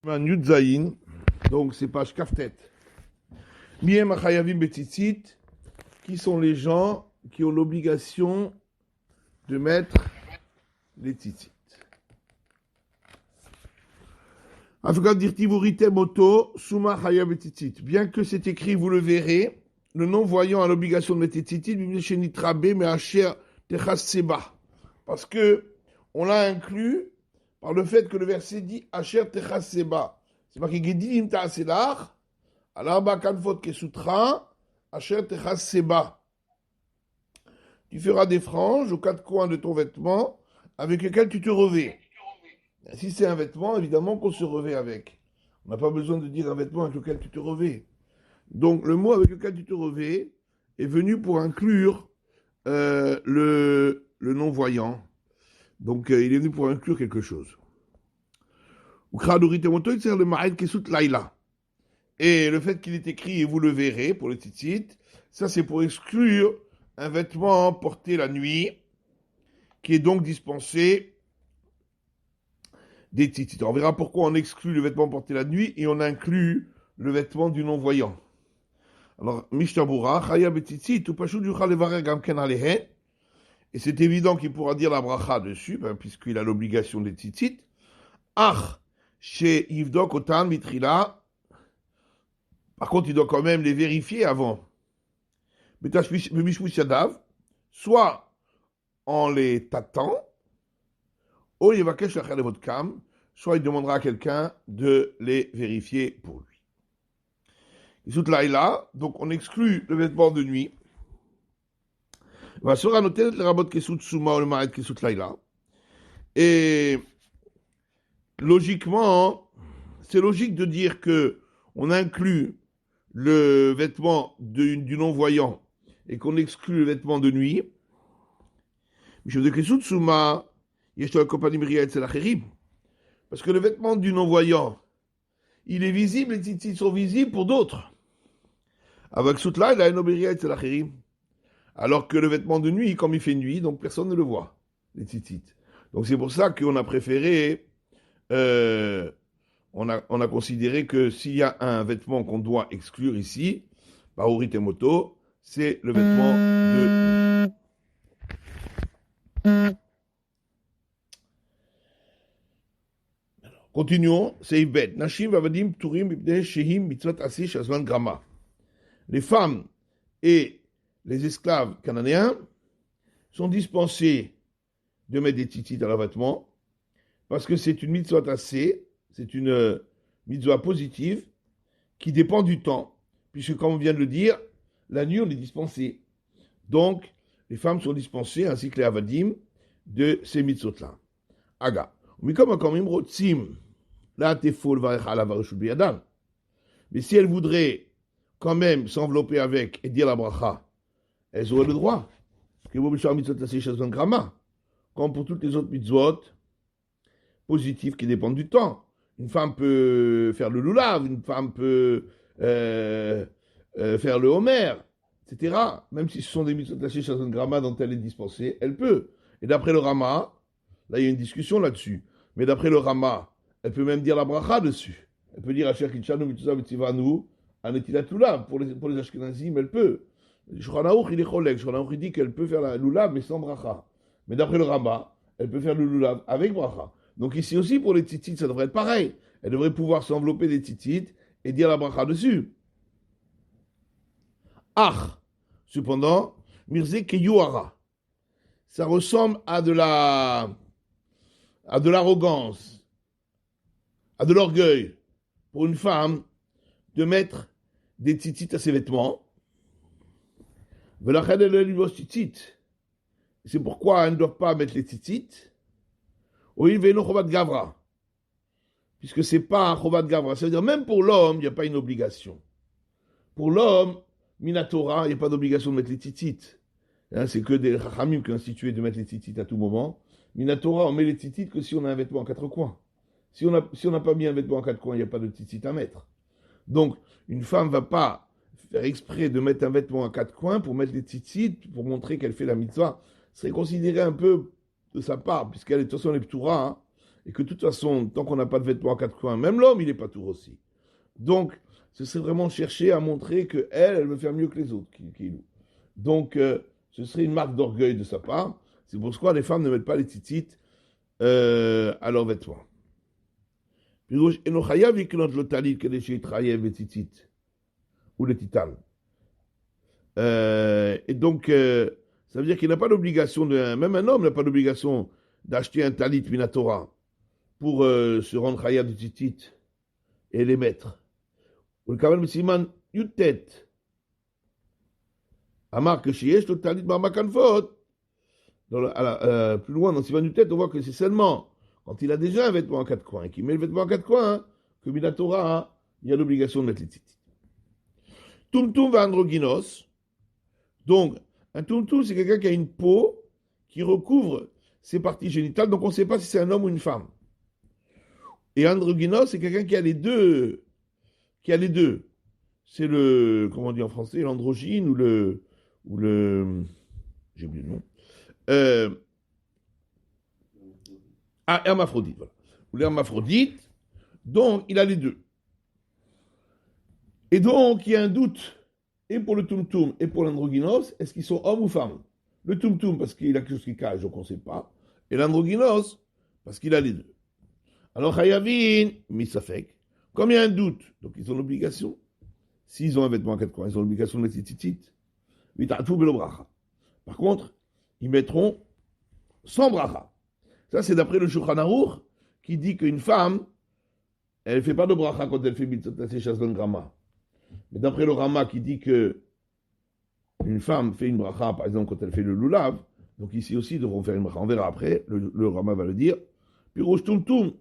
Yudzaïn, donc c'est page Kaftet. Miem Achayavim Betitzit, qui sont les gens qui ont l'obligation de mettre les tzitzit. Afghan dirtivurite moto, suma Chayav Betitzit. Bien que c'est écrit, vous le verrez, le non-voyant a l'obligation de mettre les tzitzit, mais Asher Techas Seba. Parce que on l'a inclus par le fait que le verset dit Asher Techas Seba. C'est marqué Gedilim Ta'aselach, Al-Arba Kanfot Kesutra, Asher Techas Seba. Tu feras des franges aux quatre coins de ton vêtement avec lesquels tu te revais. Si c'est un vêtement, évidemment qu'on se revêt avec. On n'a pas besoin de dire un vêtement avec lequel tu te revais. Donc le mot avec lequel tu te revais est venu pour inclure le non-voyant. Donc il est venu pour inclure quelque chose. Et le fait qu'il est écrit, et vous le verrez pour le tzitzit, ça c'est pour exclure un vêtement porté la nuit, qui est donc dispensé des tzitzit. On verra pourquoi on exclut le vêtement porté la nuit et on inclut le vêtement du non-voyant. Alors, Mishtabura, Chaya betzitzit, ou Pashut yuchal levarer gamken alehen, et c'est évident qu'il pourra dire la bracha dessus, puisqu'il a l'obligation des tzitzit. Ach, chez Yivdok Otan Mitrila, par contre, il doit quand même les vérifier avant. Soit en les tâtant, soit il demandera à quelqu'un de les vérifier pour lui. Donc on exclut le vêtement de nuit. Et logiquement, c'est logique de dire que on inclut le vêtement du non-voyant et qu'on exclut le vêtement de nuit. Parce que le vêtement du non-voyant, il est visible, les tzitzit sont visibles pour d'autres. Avec Soutla, il a une obéria et alors que le vêtement de nuit, comme il fait nuit, donc personne ne le voit, les tzitzit. Donc c'est pour ça qu'on a préféré, on a considéré que s'il y a un vêtement qu'on doit exclure ici, Baorit et Moto, c'est le vêtement de nuit. Continuons, c'est Ibed. Nashim vavadim turim ibne shehim mitzvot asish azman grama. Les femmes et les esclaves cananéens sont dispensés de mettre des tzitzit dans leur vêtement parce que c'est une mitzvot assez, c'est une mitzvah positive qui dépend du temps, puisque comme on vient de le dire, la nuit on est dispensé. Donc, les femmes sont dispensées, ainsi que les avadim, de ces mitzvot-là. Aga. Mais si elles voudraient quand même s'envelopper avec et dire la bracha, elles auraient le droit. Comme pour toutes les autres mitzvot positives qui dépendent du temps. Une femme peut faire le lulav, une femme peut faire le homer, etc. Même si ce sont des mitzvot dont elle est dispensée, elle peut. Et d'après le Rama, là il y a une discussion là-dessus, mais d'après le Rama, elle peut même dire la bracha dessus. Elle peut dire Asher Kitchanu Mitzvah Mitzivanu Anetilat Lulav. Pour les Ashkenazim, elle peut. Shulchan Aruch, il est cholek. Shulchan Aruch, il dit qu'elle peut faire la lulav, mais sans bracha. Mais d'après le Rama, elle peut faire le lulav avec bracha. Donc ici aussi, pour les tzitzit, ça devrait être pareil. Elle devrait pouvoir s'envelopper des tzitzit et dire la bracha dessus. Ah, cependant, Mirze Keyuara, ça ressemble à de l'arrogance, à de l'orgueil pour une femme de mettre des tzitzit à ses vêtements. C'est pourquoi elles ne doivent pas mettre les tzitzit. Puisque c'est pas un chovat gavra. Ça veut dire même pour l'homme, il n'y a pas une obligation. Pour l'homme, Minatora, il n'y a pas d'obligation de mettre les tzitzit. C'est que des chachamim qui ont institué de mettre les tzitzit à tout moment. Minatora, on met les tzitzit que si on a un vêtement en quatre coins. Si on n'a pas mis un vêtement en quatre coins, il n'y a pas de tzitzit à mettre. Donc, une femme ne va pas faire exprès de mettre un vêtement à quatre coins pour mettre les tzitzit, pour montrer qu'elle fait la mitzvah. Ce serait considéré un peu de sa part, puisqu'elle, de toute façon, elle est ptoura, et que de toute façon, tant qu'on n'a pas de vêtements à quatre coins, même l'homme, il n'est pas tout aussi. Donc, ce serait vraiment chercher à montrer qu'elle, elle veut faire mieux que les autres qui louent. Donc, ce serait une marque d'orgueil de sa part. C'est pour ça que les femmes ne mettent pas les tzitzit à leurs vêtements. Ou le titan. Et donc, ça veut dire qu'il n'a pas l'obligation, même un homme n'a pas l'obligation d'acheter un talit minatora pour se rendre chayav du tzitzit et les mettre. Ou le kamal siman yutet. Amar que shiesh le talit marmakanfot. Plus loin dans siman yutet, on voit que c'est seulement quand il a déjà un vêtement en quatre coins et qu'il met le vêtement en quatre coins, que minatora, il y a l'obligation de mettre les tzitzit. Tumtum va androgynos. Donc, un tumtum, c'est quelqu'un qui a une peau qui recouvre ses parties génitales, donc on ne sait pas si c'est un homme ou une femme. Et androgynos, c'est quelqu'un qui a les deux. C'est le, comment on dit en français, l'androgyne ou le, j'ai oublié le nom. Hermaphrodite, voilà. Ou l'hermaphrodite, donc il a les deux. Et donc, il y a un doute, et pour le tumtum et pour l'androgynos, est-ce qu'ils sont hommes ou femmes? Le tumtum, parce qu'il a quelque chose qui cache, donc on ne sait pas. Et l'androgynos, parce qu'il a les deux. Alors, Chayavin, misafek, comme il y a un doute, donc ils ont l'obligation, s'ils ont un vêtement à quatre coins, ils ont l'obligation de mettre tzitzit. Par contre, ils mettront sans bracha. Ça, c'est d'après le Shulchan Aruch, qui dit qu'une femme, elle ne fait pas de bracha quand elle fait mitzvot shazon grama. Mais d'après le Rama qui dit que une femme fait une bracha, par exemple, quand elle fait le lulav, donc ici aussi, ils devront faire une bracha. On verra après, le Rama va le dire. Pirouche tumtum,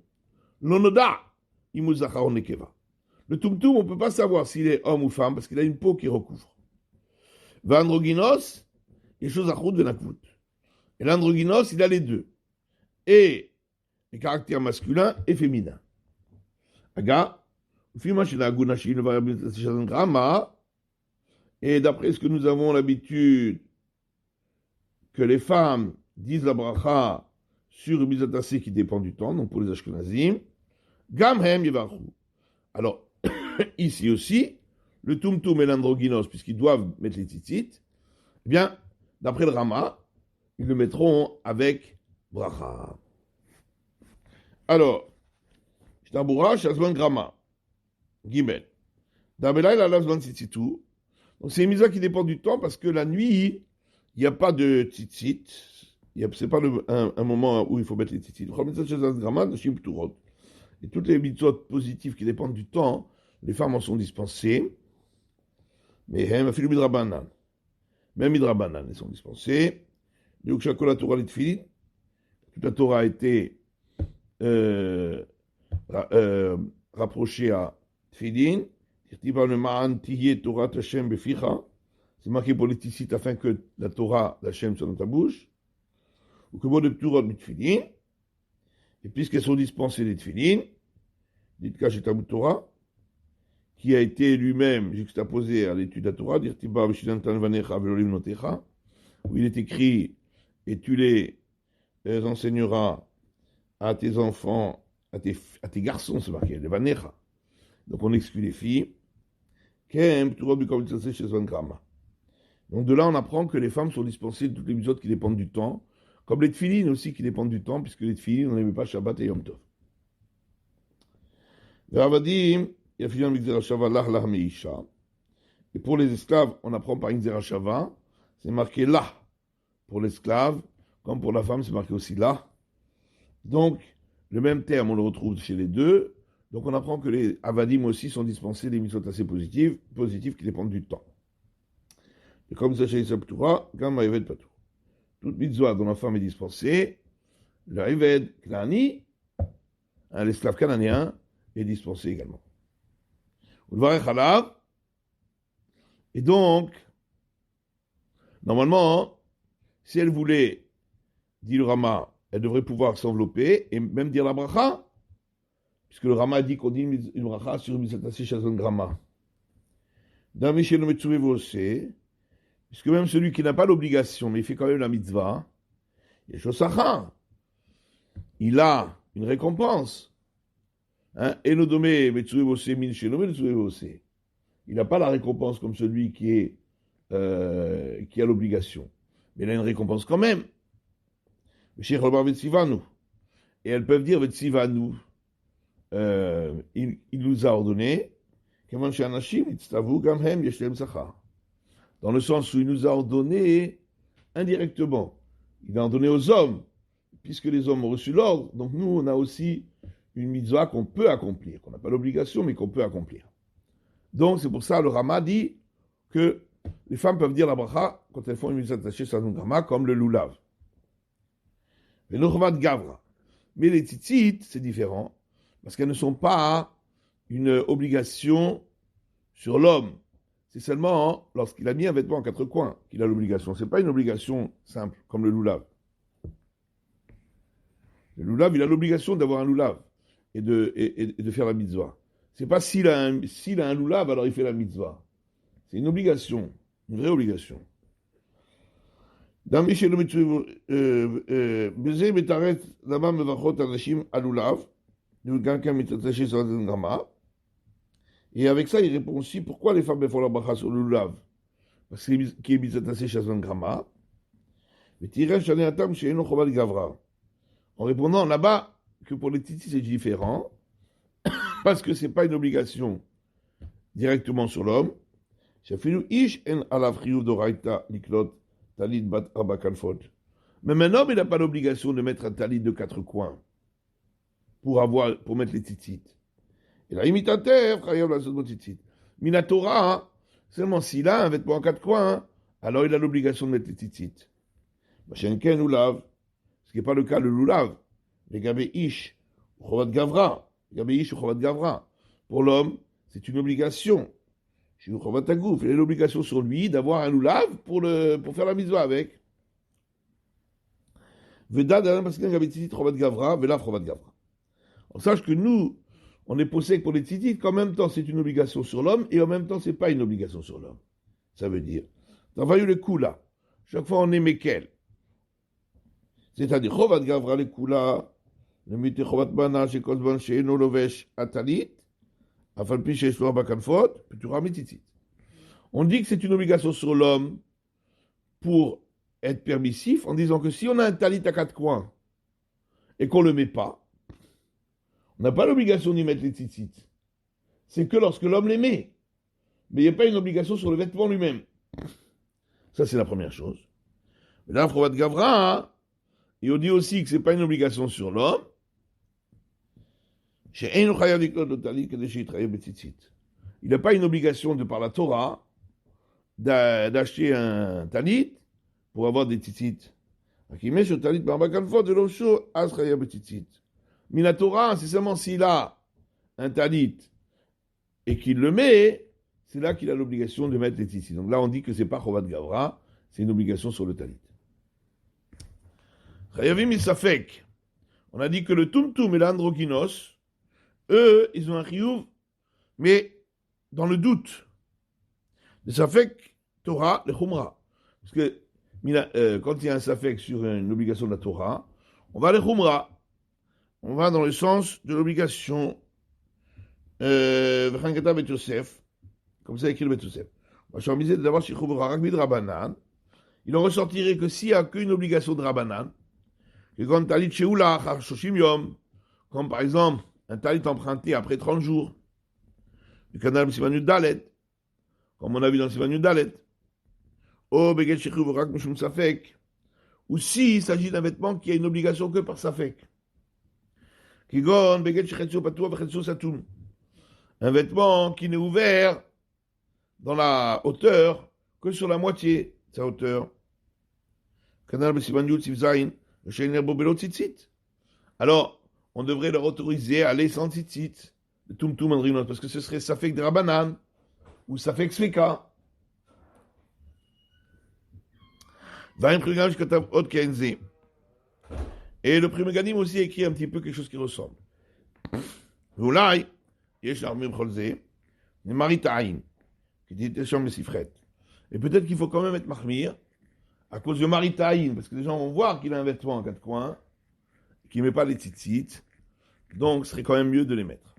l'onoda, imuzacharon nekeva. Le tumtum, on ne peut pas savoir s'il est homme ou femme, parce qu'il a une peau qui recouvre. Vandrogynos, les choses à route de la voûte. Et l'androgynos, il a les deux. Et les caractères masculins et féminins. Aga, et d'après ce que nous avons l'habitude que les femmes disent la bracha sur une misatase qui dépend du temps, donc pour les Ashkenazim, gamhem yevarchu. Alors, ici aussi, le tumtum et l'androgynos, puisqu'ils doivent mettre les tzitzit, eh bien, d'après le Rama, ils le mettront avec bracha. Alors, Shtabura, Shazman Grama. Gimel. Dabela, il a l'azman tzitzit. Donc c'est une mitzvah qui dépend du temps parce que la nuit, il n'y a pas de tzitzit. Ce n'est pas un moment où il faut mettre les tzitzit. Et toutes les mitzvot positives qui dépendent du temps, les femmes en sont dispensées. Mais même midrabanan. Même midrabanan, elles sont dispensées. Donc chaque la Torah toute la Torah a été rapprochée à Tfilin. C'est marqué pour les tzitzit afin que la Torah d'Hachem soit dans ta bouche. Ou que mot de Pturot mitfilin. Et puisqu'elles sont dispensées les tfilin, Ditka chez Talmud Torah, qui a été lui-même juxtaposé à l'étude de la Torah, où il est écrit, et tu les enseigneras à tes enfants, à tes garçons, c'est marqué, les vanecha. Donc on exclut les filles. Donc de là, on apprend que les femmes sont dispensées de toutes les mitzvot qui dépendent du temps, comme les tfilines aussi qui dépendent du temps, puisque les tfilines, on n'aimait pas Shabbat et Yom Tov. Et pour les esclaves, on apprend par une Shava, c'est marqué là pour l'esclave, comme pour la femme, c'est marqué aussi là. Donc, le même terme, on le retrouve chez les deux. Donc, on apprend que les avadim aussi sont dispensés des mitzvot assez positives qui dépendent du temps. Et comme ça, chez Yisab Torah, Gam Ha'eved Patur. Toute mitzvah dont la femme est dispensée, le Ha'eved Knani, l'esclave cananéen, est dispensé également. Et donc, normalement, si elle voulait, dit le Rama, elle devrait pouvoir s'envelopper et même dire la bracha, puisque le Rama dit qu'on dit une bracha sur une mitzvah shazon grama. Dans Michel Metsuve Vosé, puisque même celui qui n'a pas l'obligation, mais il fait quand même la mitzvah, il a une récompense. Hein? Enodomé, Metsue Vose, Min Shelomé, Metsue Vose. Il n'a pas la récompense comme celui qui a l'obligation. Mais il a une récompense quand même. Et elles peuvent dire Vetsivanu. Il nous a ordonné, dans le sens où il nous a ordonné indirectement. Il a ordonné aux hommes, puisque les hommes ont reçu l'ordre, donc nous on a aussi une mitzvah qu'on peut accomplir, qu'on n'a pas l'obligation mais qu'on peut accomplir. Donc c'est pour ça le Rama dit que les femmes peuvent dire la bracha quand elles font une mitzvah attachée sur un grama, comme le lulav. Et le Chovat Gavra. Mais les tzitzit, c'est différent, parce qu'elles ne sont pas une obligation sur l'homme. C'est seulement lorsqu'il a mis un vêtement en quatre coins qu'il a l'obligation. Ce n'est pas une obligation simple, comme le lulav. Le lulav, il a l'obligation d'avoir un lulav et de faire la mitzvah. Ce n'est pas s'il a un lulav, alors il fait la mitzvah. C'est une obligation, une vraie obligation. Dans Michel Baiser Metaret, là-bas, Mevachot Anashim Alulav, de quelqu'un m'attaché sur un grama. Et avec ça, il répond aussi pourquoi les femmes font la bracha sur le lulav. Parce qu'il est mis attaché chez un grama. Mais Tirech Shane Atam chez Eno Chobal Gavra. En répondant là-bas que pour les titis c'est différent, parce que ce n'est pas une obligation directement sur l'homme. Shafilu Ish en Alafriou d'Oraita Liklot. Talit bat abakalfot. Mais un homme, il n'a pas l'obligation de mettre un talit de quatre coins pour mettre les titites. Et la imitateur, chayav la sodmo tzitzit. Minatora, seulement s'il a un vêtement en quatre coins, alors il a l'obligation de mettre les tzitzit. Machenken lulav, ce qui n'est pas le cas le lulav. Les gabé ish, chovat gavra. Gabé ish, chovat gavra. Pour l'homme, c'est une obligation. Il a l'obligation sur lui d'avoir un lulav pour faire la mitzvah avec. On sache que nous, on est possède pour les tzitzit, qu'en même temps c'est une obligation sur l'homme et en même temps c'est pas une obligation sur l'homme. Ça veut dire, t'envoies le coup là. Chaque fois on est mekel. C'est-à-dire, chovat gavra le coup là, le mite chovat bana, chez kozban, chez eno lovesh atalit, afal pi chez shloa bakanfot, puis tu ramis tzitzit. On dit que c'est une obligation sur l'homme pour être permissif en disant que si on a un talit à quatre coins et qu'on ne le met pas, on n'a pas l'obligation d'y mettre les tzitzit. C'est que lorsque l'homme les met. Mais il n'y a pas une obligation sur le vêtement lui-même. Ça, c'est la première chose. Mais là, Chovat Gavra, et on dit aussi que ce n'est pas une obligation sur l'homme. Il n'a pas une obligation de par la Torah d'acheter un talit pour avoir des tzitzit. Minatora, c'est seulement s'il a un talit et qu'il le met, c'est là qu'il a l'obligation de mettre les tzitzit. Donc là, on dit que c'est pas Chovat Gavra, c'est une obligation sur le talit. Chayavim Isafek. On a dit que le Tumtum et l'Androgynos, eux, ils ont un chiyuv, mais dans le doute. Le Safek, Torah, le Chumra. Parce que quand il y a un Safek sur une obligation de la Torah, on va à le Chumra. On va dans le sens de l'obligation V'chankata Bet Yosef, comme ça écrit le Bet Yosef. D'abord, il en ressortirait que s'il n'y a qu'une obligation de Rabbanan, que quand talit sheula, shoshim yom, comme par exemple un talit emprunté après 30 jours, le canal Sivanu Dalet, comme on a vu dans Sivanu Dalet, ou Begel Shechuv Rak Mishum Safek, ou s'il s'agit d'un vêtement qui a une obligation que par Safek. Kigon Begel Shechetsu Patua Vechetsu Satum, un vêtement qui n'est ouvert dans la hauteur que sur la moitié de sa hauteur. Canal Sivanu Sivzain, le Sheiner Bobelo Tzitzit. Alors, on devrait leur autoriser à aller sans tzitzit, le tumtum andrinos, parce que ce serait safek de Rabbanan, ou safek sveka. Et le Pri Megadim aussi écrit un petit peu quelque chose qui ressemble. Voulai, yesh l'armim cholze, ne maritaïn, qui dit Tesham le sifret. Et peut-être qu'il faut quand même être mahmir, à cause de maritaïn, parce que les gens vont voir qu'il a un vêtement en quatre coins, qu'il ne met pas les tzitzit. Donc, ce serait quand même mieux de les mettre.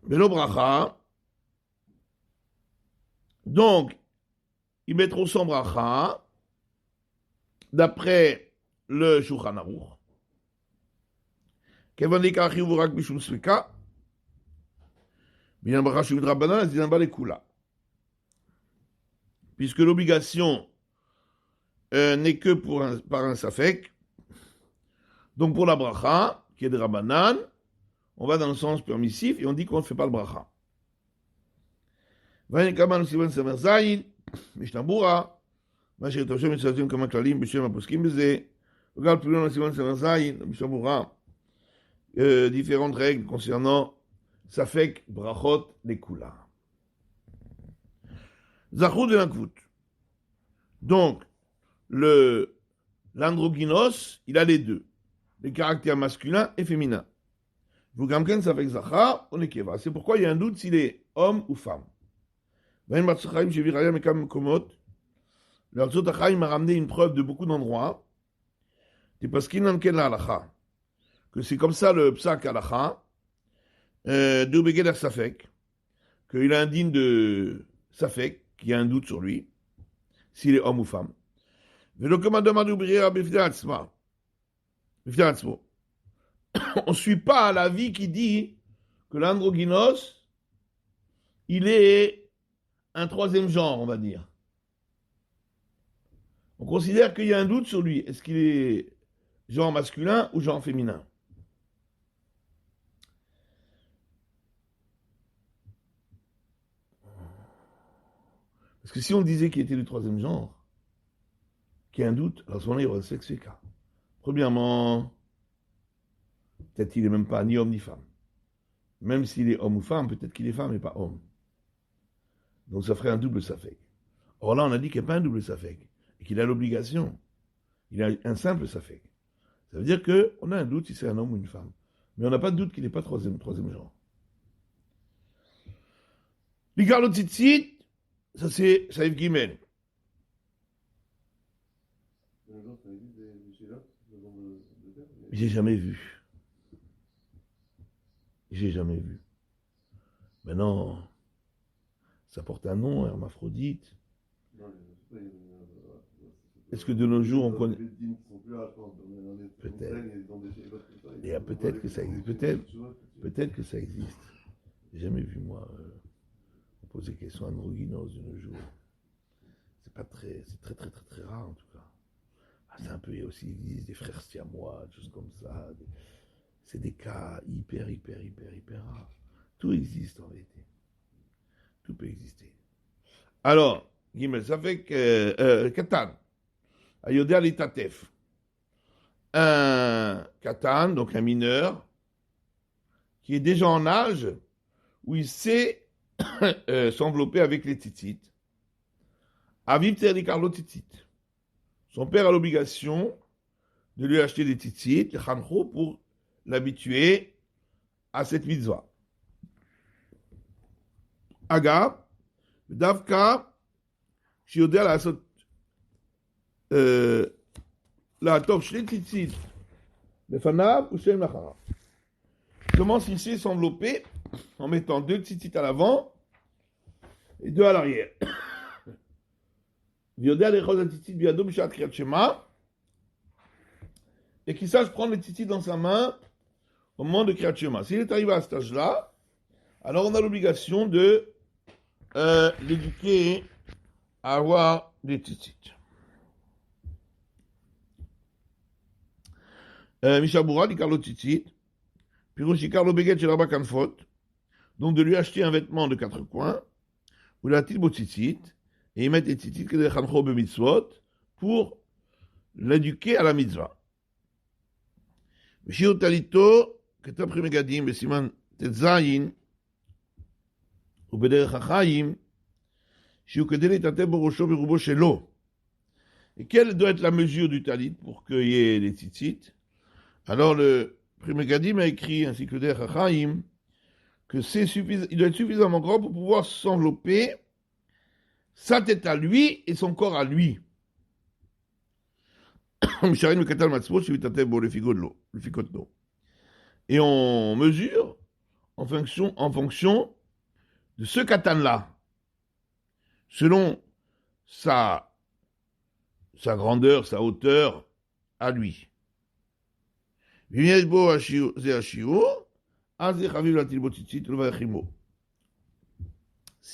Velo bracha. Donc, ils mettront sans bracha, d'après le Shulchan Aruch. Kevan dekachi urak bishum svika. Binan bracha shuvit rabbanan, zinan ba lekula. Puisque l'obligation n'est que par un safek. Donc pour la bracha, qui est de rabbanan, on va dans le sens permissif et on dit qu'on ne fait pas le bracha. Vayin kaman sivan samer zayin, mishnah bura, מה שתרשום מצטטים כמה כללים בשם הפוסקים בזה, וגם פילון הסימן סמר זין, משנה ברורה, différentes règles concernant Safek Brachot Lekula. Zachut de l'Ankvut. Donc, l'androgynos, il a les deux, les caractères masculins et féminins. Vous gamken Safek Zachar, on est Keva. C'est pourquoi il y a un doute s'il est homme ou femme. Vayin Matsuchaim Sheviraya Mekam Komot. Le Hatzot HaChaim m'a ramené une preuve de beaucoup d'endroits. C'est parce qu'il n'en ken la halacha. Que c'est comme ça le psak halacha. De Begeder Safek. Qu'il a un digne de Safek, qui a un doute sur lui. S'il est homme ou femme. On ne suit pas l'avis qui dit que l'androgynos, il est un troisième genre, on va dire. On considère qu'il y a un doute sur lui. Est-ce qu'il est genre masculin ou genre féminin? Parce que si on disait qu'il était du troisième genre, qu'il y a un doute, alors à ce moment-là, il y aurait sexe et cas. Premièrement, peut-être qu'il n'est même pas ni homme ni femme. Même s'il est homme ou femme, peut-être qu'il est femme et pas homme. Donc ça ferait un double safek. Or là, on a dit qu'il n'y a pas un double safek. Et qu'il a l'obligation. Il a un simple safek. Ça veut dire qu'on a un doute si c'est un homme ou une femme. Mais on n'a pas de doute qu'il n'est pas troisième genre. L'Igar Tzitzit, ça c'est Saïf Gimel. J'ai jamais vu. Maintenant, ça porte un nom, hermaphrodite. Est-ce que de nos jours on connaît? Peut-être. Et peut-être que ça existe. Peut-être que ça existe. J'ai jamais vu moi poser question androgynos de nos jours. C'est très rare en tout cas. C'est un peu, il y a aussi des frères siamois, des choses comme ça. C'est des cas hyper rares. Tout existe en vérité. Tout peut exister. Alors, Gimel, ça fait que Katan, Ayodé Alitatef, un Katan, donc un mineur, qui est déjà en âge où il sait s'envelopper avec les titites. Aviv Terdikarlo Titit. Son père a l'obligation de lui acheter des titites, les Khancho, pour l'habituer à cette mitzvah. Aga, Davka, Shiodé la top shri tzitzit, le fanav ou shem lachara. Comment s'il sait s'envelopper en mettant 2 tzitzit à l'avant et 2 à l'arrière. Viodé a les chos tzitzit biado b'shat kriyat shema, et qu'il sache prendre les tzitzit dans sa main au moment de kriyat shema. S'il est arrivé à cet âge-là, alors on a l'obligation de l'éduquer à avoir des tzitzit. Mishabura, dit Carlo Tzitzit, Pirouchi Carlo Beget chez Rabba Kanfot, donc de lui acheter un vêtement de 4 coins, ou la tilbo Tzitzit, et y mettre les Tzitzit que des Khancho be mitzvot, pour l'éduquer à la mitzvah. Mishio Talito, Ketab Primegadim, Besiman Tetzayin, ou Bederech HaChaim, Shiu Kedele Tate Borosho Berubo Shelo. Et quelle doit être la mesure du talit pour qu'il y ait les Tzitzit? Alors le Primegadim a écrit, ainsi que le Der Chachaim, que il doit être suffisamment grand pour pouvoir s'envelopper sa tête à lui et son corps à lui. Et on mesure en fonction de ce katan-là, selon sa grandeur, sa hauteur à lui. S'il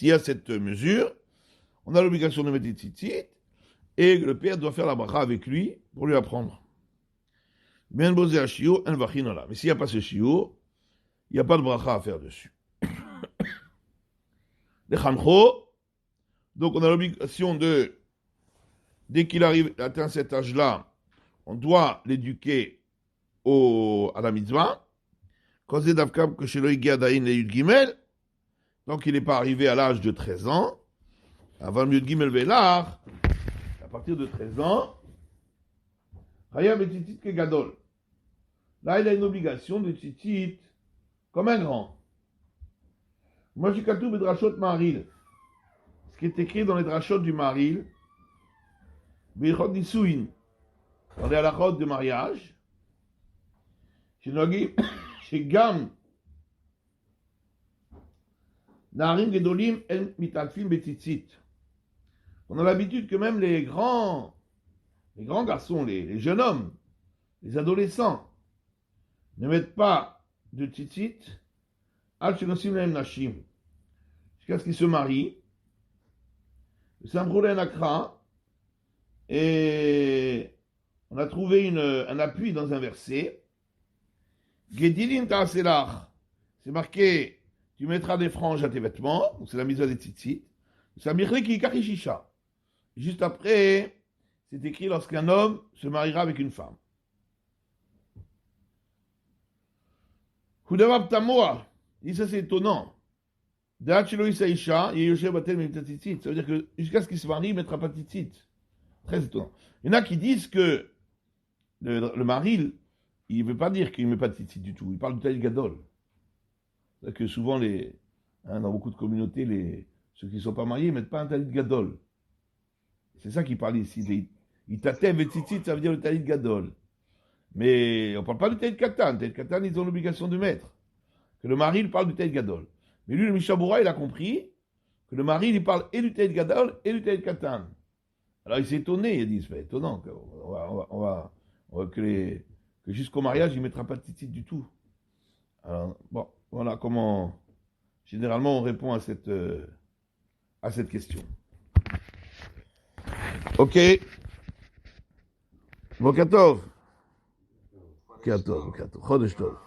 y a cette mesure, on a l'obligation de mettre des tzitzit et le père doit faire la bracha avec lui pour lui apprendre. Mais s'il n'y a pas ce shiur, il n'y a pas de bracha à faire dessus. Les khancho, donc on a l'obligation de, dès qu'il atteint cet âge-là, on doit l'éduquer à la mitzvah. Quand c'est d'Avkam que chez Loïg Yadaïn et Yud Gimel, donc il n'est pas arrivé à l'âge de 13 ans, avant le Yud Gimel Velar, à partir de 13 ans, Hayab et Tzitzit que Gadol. Là, il a une obligation de Tzitzit comme un grand. Moi, j'ai Katou Bedrashot Maril. Ce qui est écrit dans les drashot du Maril, Bechot Nisouin, dans les halachot de mariage, chez Gam, Narim Gedolim El Mitalfim Betzitzit. On a l'habitude que même les grands garçons, les jeunes hommes, les adolescents, ne mettent pas de tzitzit al shenosim lahem nashim, jusqu'à ce qu'ils se marient. C'est un problème akra, et on a trouvé un appui dans un verset. Gedilin ta'aselach, c'est marqué, tu mettras des franges à tes vêtements, donc c'est la mise à des tzitzit. C'est mirle ki kachishisha. Juste après, c'est écrit lorsqu'un homme se mariera avec une femme. Hudavab tamoa, dit ça c'est étonnant. Ça veut dire que jusqu'à ce qu'il se marie, il ne mettra pas de tzitzit. Très étonnant. Il y en a qui disent que le mari, il ne veut pas dire qu'il ne met pas de tzitzit du tout. Il parle du talit gadol. C'est que souvent, dans beaucoup de communautés, ceux qui ne sont pas mariés ne mettent pas un talit gadol. C'est ça qu'il parle ici. Il tatev et tzitzit, ça veut dire le talit gadol. Mais on ne parle pas du talit katan. Le talit katan, ils ont l'obligation de mettre. Que le mari, il parle du talit gadol. Mais lui, le Mishabura, il a compris que le mari, il parle et du talit gadol et du talit katan. Alors il s'est étonné, il dit, c'est étonnant, on va que jusqu'au mariage, il ne mettra pas de tzitzit du tout. Alors, bon, voilà comment, généralement, on répond à cette question. Ok. Bokatov. Bokatov. Chodesh Tov.